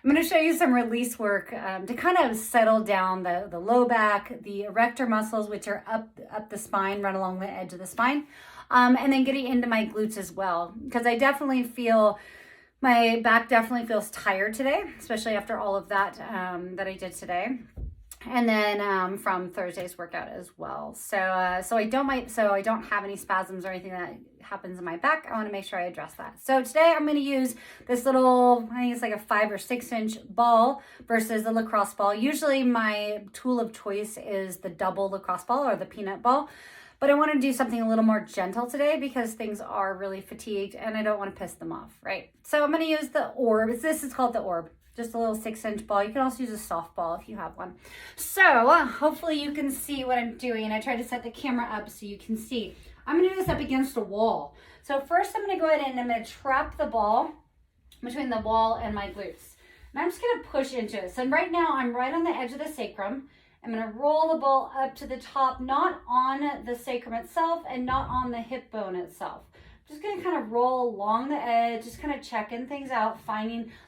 I'm going to show you some release work to kind of settle down the low back, the erector muscles, which are up the spine, run along the edge of the spine, and then getting into my glutes as well, because I definitely feel my back definitely feels tired today, especially after all of that that I did today. And then from Thursday's workout as well. So I don't have any spasms or anything that happens in my back. I want to make sure I address that. So today I'm going to use this little, I think it's like a 5 or 6 inch ball versus the lacrosse ball. Usually my tool of choice is the double lacrosse ball or the peanut ball. But I want to do something a little more gentle today because things are really fatigued and I don't want to piss them off, right? So I'm going to use the orb. This is called the orb. Just a little 6 inch ball. You can also use a softball if you have one. So hopefully you can see what I'm doing. I tried to set the camera up so you can see. I'm going to do this up against a wall. So first I'm going to go ahead and I'm going to trap the ball between the wall and my glutes. And I'm just going to push into it. So right now I'm right on the edge of the sacrum. I'm going to roll the ball up to the top, not on the sacrum itself and not on the hip bone itself. Just going to kind of roll along the edge, just kind of checking things out,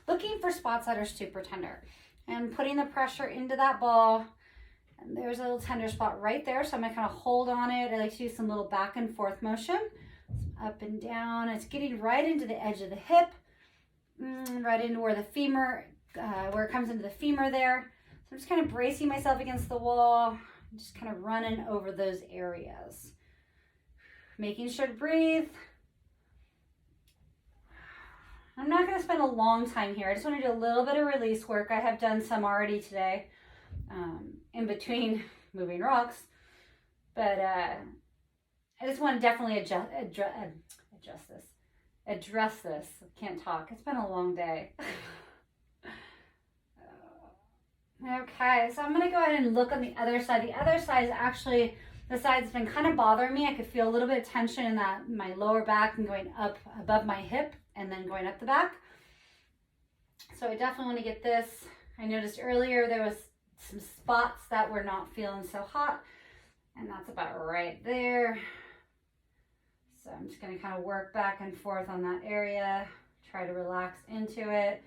looking for spots that are super tender and putting the pressure into that ball. And there's a little tender spot right there. So I'm going to kind of hold on it. I like to do some little back and forth motion, up and down. It's getting right into the edge of the hip, right into where the femur, where it comes into the femur there. So I'm just kind of bracing myself against the wall, just kind of running over those areas. Making sure to breathe. I'm not going to spend a long time here. I just want to do a little bit of release work. I have done some already today in between moving rocks. But I just want to definitely address this. I can't talk. It's been a long day. Okay, so I'm going to go ahead and look on the other side. The other side is actually the side that's been kind of bothering me. I could feel a little bit of tension in my lower back and going up above my hip and then going up the back. So I definitely want to get this. I noticed earlier there was some spots that were not feeling so hot, and that's about right there. So I'm just going to kind of work back and forth on that area, try to relax into it.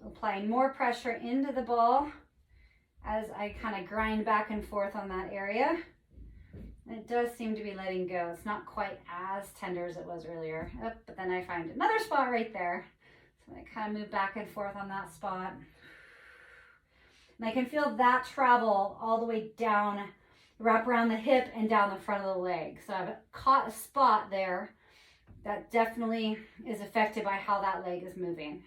Applying more pressure into the ball as I kind of grind back and forth on that area. It does seem to be letting go. It's not quite as tender as it was earlier. But then I find another spot right there. So I kind of move back and forth on that spot. And I can feel that travel all the way down, wrap around the hip and down the front of the leg. So I've caught a spot there that definitely is affected by how that leg is moving.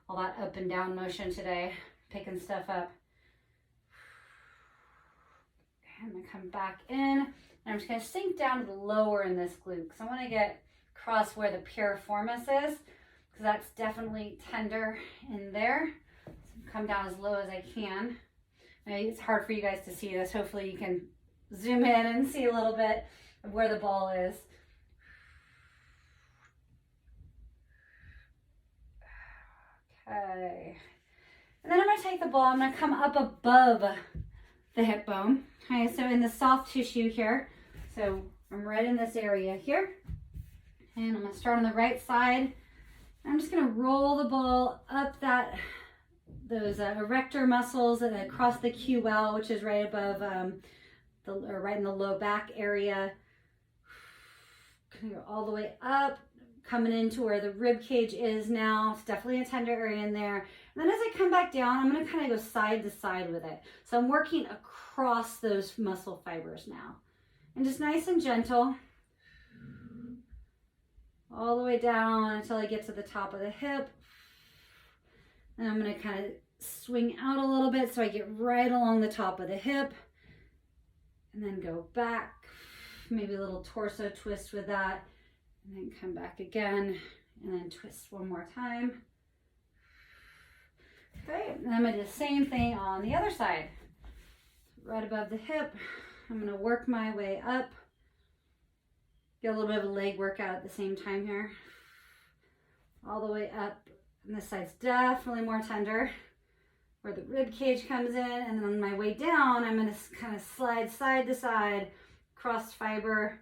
All that up and down motion today, picking stuff up. I'm going to come back in, and I'm just going to sink down to the lower in this glute, because I want to get across where the piriformis is, because that's definitely tender in there. So come down as low as I can. I know it's hard for you guys to see this. Hopefully you can zoom in and see a little bit of where the ball is. Okay. And then I'm going to take the ball, I'm going to come up above the hip bone. Okay, so in the soft tissue here. So I'm right in this area here. And I'm going to start on the right side. I'm just going to roll the ball up those erector muscles and across the QL, which is right above, right in the low back area. Going to go all the way up, coming into where the rib cage is now. It's definitely a tender area in there. And then as I come back down, I'm going to kind of go side to side with it. So I'm working across those muscle fibers now. And just nice and gentle. All the way down until I get to the top of the hip. And I'm going to kind of swing out a little bit so I get right along the top of the hip. And then go back. Maybe a little torso twist with that. And then come back again. And then twist one more time. Okay, and I'm going to do the same thing on the other side. Right above the hip. I'm going to work my way up. Get a little bit of a leg workout at the same time here. All the way up. And this side's definitely more tender. Where the rib cage comes in. And then on my way down, I'm going to kind of slide side to side. Cross fiber.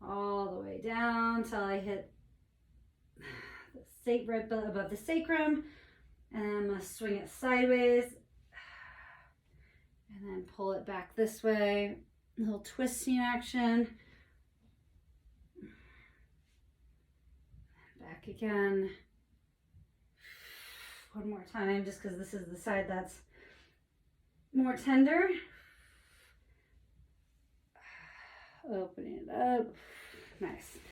all the way down till I hit the right above the sacrum. And then I'm going to swing it sideways. And then pull it back this way. A little twisting action. Back again. One more time, just because this is the side that's more tender. Opening it up. Nice.